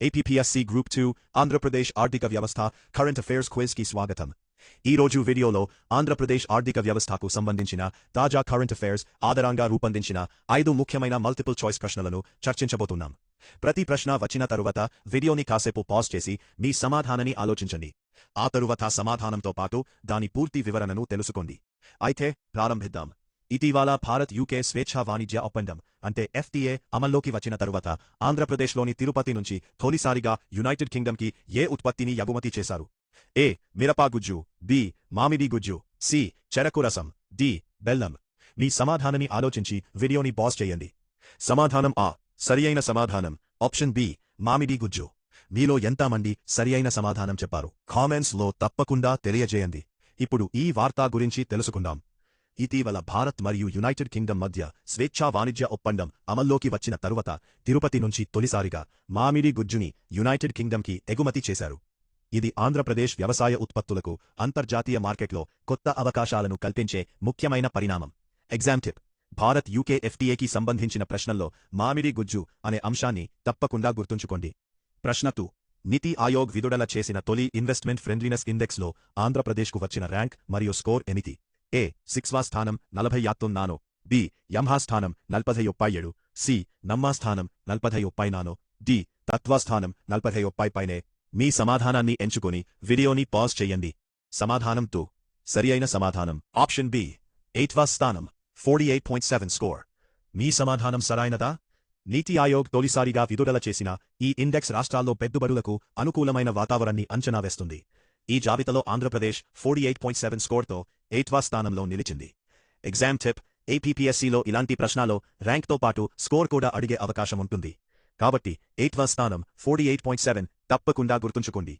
APPSC Group 2 Andhra Pradesh ఆర్థిక వ్యవస్థ current affairs quiz కి స్వాగతం. ఈ రోజు వీడియోలో ఆంధ్రప్రదేశ్ ఆర్థిక వ్యవస్థకు సంబంధించిన తాజా కరెంట్ అఫైర్స్ ఆధారంగా రూపొందించిన 5 ముఖ్యమైన మల్టిపుల్ చాయిస్ ప్రశ్నలను చర్చించబోతున్నాం. ప్రతి ప్రశ్న వచ్చిన తరువాత వీడియోని కాసేపు పాజ్ చేసి మీ సమాధానాన్ని ఆలోచించండి. ఆ తరువాత సమాధానంతో పాటు దాని పూర్తి వివరణను తెలుసుకోండి. అయితే ప్రారంభిద్దాం. ఇటీవల భారత్ యూకే స్వేచ్ఛా వాణిజ్య ఒప్పందం అంటే FTA అమల్లోకి వచ్చిన తరువాత ఆంధ్రప్రదేశ్లోని తిరుపతి నుంచి తొలిసారిగా యునైటెడ్ కింగ్డమ్కి ఏ ఉత్పత్తిని ఎగుమతి చేశారు? ఏ. మిరప గుజ్జు, బి. మామిడి గుజ్జు, సి. చెరకు రసం, డి. బెల్లం. మీ సమాధానాన్ని ఆలోచించి వీడియోని పాజ్ చేయండి. సమాధానం ఆ. సరియైన సమాధానం ఆప్షన్ బి మామిడి గుజ్జు. మీలో ఎంతమంది సరియైన సమాధానం చెప్పారు? కామెంట్స్లో తప్పకుండా తెలియజేయండి. ఇప్పుడు ఈ వార్త గురించి తెలుసుకుందాం. ఇటీవల భారత్ మరియు యునైటెడ్ కింగ్డమ్ మధ్య స్వేచ్ఛా వాణిజ్య ఒప్పందం అమల్లోకి వచ్చిన తరువాత తిరుపతి నుంచి తొలిసారిగా మామిడి గుజ్జుని యునైటెడ్ కింగ్డమ్కి ఎగుమతి చేశారు. ఇది ఆంధ్రప్రదేశ్ వ్యవసాయ ఉత్పత్తులకు అంతర్జాతీయ మార్కెట్లో కొత్త అవకాశాలను కల్పించే ముఖ్యమైన పరిణామం. ఎగ్జామ్ టిప్: భారత్ యూకే FTAకి సంబంధించిన ప్రశ్నల్లో మామిడి గుజ్జు అనే అంశాన్ని తప్పకుండా గుర్తుంచుకోండి. ప్రశ్న 2. నీతి ఆయోగ్ విడుదల చేసిన తొలి ఇన్వెస్ట్మెంట్ ఫ్రెండ్లీనెస్ ఇండెక్స్లో ఆంధ్రప్రదేశ్కు వచ్చిన ర్యాంక్ మరియు స్కోర్ ఏమిటి? ఏ. 6వ స్థానం 49, బి. 8వ స్థానం 47, సి. 9వ స్థానం 49, డి. తత్వ స్థానం 41పైనే. మీ సమాధానాన్ని ఎంచుకొని వీడియోని పాజ్ చేయండి. సమాధానం 2. సరియైన సమాధానం ఆప్షన్ బి 8వ స్థానం 48.7 స్కోర్. మీ సమాధానం సరైనదా? నీతి ఆయోగ్ తొలిసారిగా విడుదల చేసిన ఈ ఇండెక్స్ రాష్ట్రాల్లో పెట్టుబడులకు అనుకూలమైన వాతావరణాన్ని అంచనా వేస్తుంది. ఈ జాబితాలో ఆంధ్రప్రదేశ్ 48.7 స్కోర్తో 8వ స్థానంలో నిలిచింది. ఎగ్జామ్ టిప్: APPSCలో ఇలాంటి ప్రశ్నలో ర్యాంక్తో పాటు స్కోర్ కూడా అడిగే అవకాశం ఉంటుంది. కాబట్టి 8వ స్థానం 48.7 తప్పకుండా గుర్తుంచుకోండి.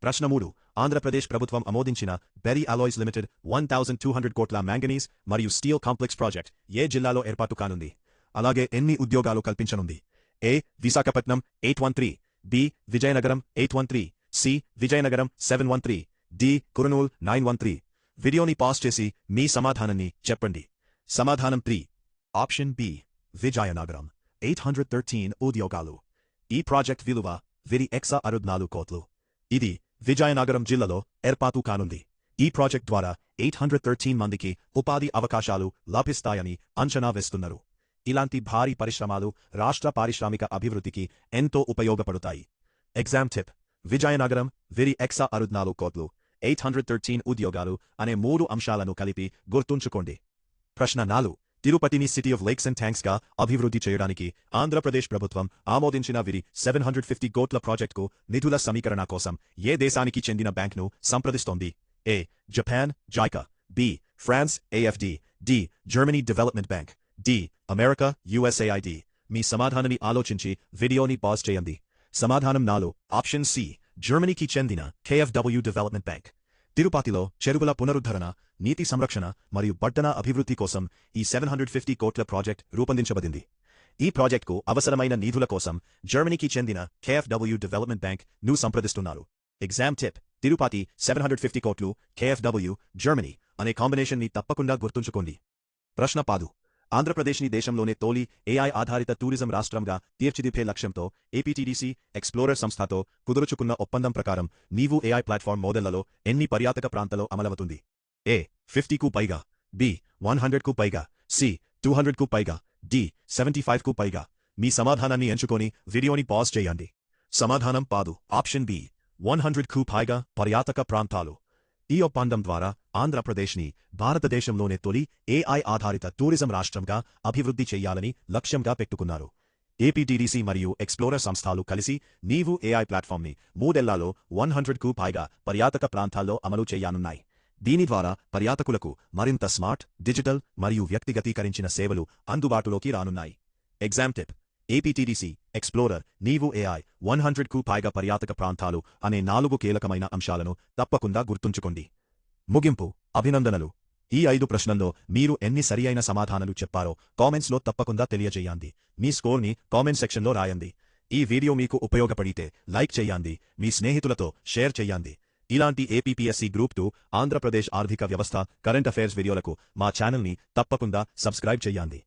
ప్రశ్న 3. ఆంధ్రప్రదేశ్ ప్రభుత్వం ఆమోదించిన బెర్రీ అలాయ్స్ లిమిటెడ్ 1200 కోట్ల మ్యాంగనీస్ మరియు స్టీల్ కాంప్లెక్స్ ప్రాజెక్ట్ ఏ జిల్లాలో ఏర్పాటు కానుంది? అలాగే ఎన్ని ఉద్యోగాలు కల్పించనుంది? A. Visakhapatnam 813, B. Vizianagaram 813, C. Vizianagaram 713, D. Kurnool 913. వీడియోని పాజ్ చేసి మీ సమాధానాన్ని చెప్పండి. సమాధానం 3. ఆప్షన్ బి విజయనగరం 813 ఉద్యోగాలు. ఈ ప్రాజెక్ట్ విలువ వెరీ 64 కోట్లు. ఇది విజయనగరం జిల్లాలో ఏర్పాటు కానుంది. ఈ ప్రాజెక్ట్ ద్వారా 813 మందికి ఉపాధి అవకాశాలు లభిస్తాయని అంచనా వేస్తున్నారు. ఇలాంటి భారీ పరిశ్రమలు రాష్ట్ర పారిశ్రామిక అభివృద్ధికి ఎంతో ఉపయోగపడతాయి. ఎగ్జామ్ టిప్: విజయనగరం వెరీ 64 కోట్లు, 813 ఉద్యోగాలు అనే 3 అంశాలను కలిపి గుర్తుంచుకోండి. ప్రశ్న 4. తిరుపతిని సిటీ ఆఫ్ లేక్స్ అండ్ ట్యాంక్స్గా అభివృద్ధి చేయడానికి ఆంధ్రప్రదేశ్ ప్రభుత్వం ఆమోదించిన వీరి 750 కోట్ల ప్రాజెక్టుకు నిధుల సమీకరణ కోసం ఏ దేశానికి చెందిన బ్యాంక్ను సంప్రదిస్తోంది? A. Japan JICA, B. France AFD, D. Germany development bank, D. America USAID. మీ సమాధానాన్ని ఆలోచించి వీడియోని పాజ్ చేయండి. సమాధానం 4. ఆప్షన్ సి జర్మనీకి చెందిన KfW డెవలప్మెంట్ బ్యాంక్. తిరుపతిలో చెరువుల పునరుద్ధరణ, నీటి సంరక్షణ మరియు పట్టణ అభివృద్ధి కోసం ఈ 750 కోట్ల ప్రాజెక్ట్ రూపొందించబడింది. ఈ ప్రాజెక్టుకు అవసరమైన నిధుల కోసం జర్మనీకి చెందిన KfW డెవలప్మెంట్ బ్యాంక్ ను సంప్రదిస్తున్నారు. ఎగ్జామ్ టిప్: తిరుపతి 750 కోట్లు, KfW జర్మనీ అనే కాంబినేషన్ని తప్పకుండా గుర్తుంచుకోండి. ప్రశ్న 10. ఆంధ్రప్రదేశ్ని దేశంలోనే తొలి AI ఆధారిత టూరిజం రాష్ట్రంగా తీర్చిదిద్దే లక్ష్యంతో APTDC ఎక్స్ప్లోరర్ సంస్థతో కుదుర్చుకున్న ఒప్పందం ప్రకారం నీవు AI ప్లాట్ఫామ్ మోడళ్లలో ఎన్ని పర్యాటక ప్రాంతాల్లో అమలవుతుంది? ఏ. 50కు పైగా, బి. 100కు పైగా, సి. 200కు పైగా, డి. 75కు పైగా. మీ సమాధానాన్ని ఎంచుకొని వీడియోని పాజ్ చేయండి. సమాధానం 10. ఆప్షన్ బి 100కు పైగా పర్యాటక ప్రాంతాలు. ఈ ఒప్పందం ద్వారా ఆంధ్రప్రదేశ్ని భారతదేశంలోనే తొలి AI ఆధారిత టూరిజం రాష్ట్రంగా అభివృద్ధి చేయాలని లక్ష్యంగా పెట్టుకున్నారు. APTDC మరియు ఎక్స్ప్లోరర్ సంస్థలు కలిసి నీవు AI ప్లాట్ఫామ్ని 3 ఏళ్లలో 100కు పైగా పర్యాటక ప్రాంతాల్లో అమలు చేయనున్నాయి. దీని ద్వారా పర్యాటకులకు మరింత స్మార్ట్, డిజిటల్ మరియు వ్యక్తిగతీకరించిన సేవలు అందుబాటులోకి రానున్నాయి. ఎగ్జామ్ టిప్: APTDC ఎక్స్ప్లోరర్ నీవు AI 100కు పైగా పర్యాటక ప్రాంతాలు అనే 4 కీలకమైన అంశాలను తప్పకుండా గుర్తుంచుకోండి. ముగింపు: అభినందనలు. ఈ 5 ప్రశ్నల్లో మీరు ఎన్ని సరియైన సమాధానాలు చెప్పారో కామెంట్స్లో తప్పకుండా తెలియజేయండి. మీ స్కోర్ని కామెంట్ సెక్షన్లో రాయండి. ఈ వీడియో మీకు ఉపయోగపడితే లైక్ చేయండి, మీ స్నేహితులతో షేర్ చేయండి. ఇలాంటి APPSC Group 2 ఆంధ్రప్రదేశ్ ఆర్థిక వ్యవస్థ కరెంట్ అఫైర్స్ వీడియోలకు మా ఛానల్ని తప్పకుండా సబ్స్క్రైబ్ చేయండి.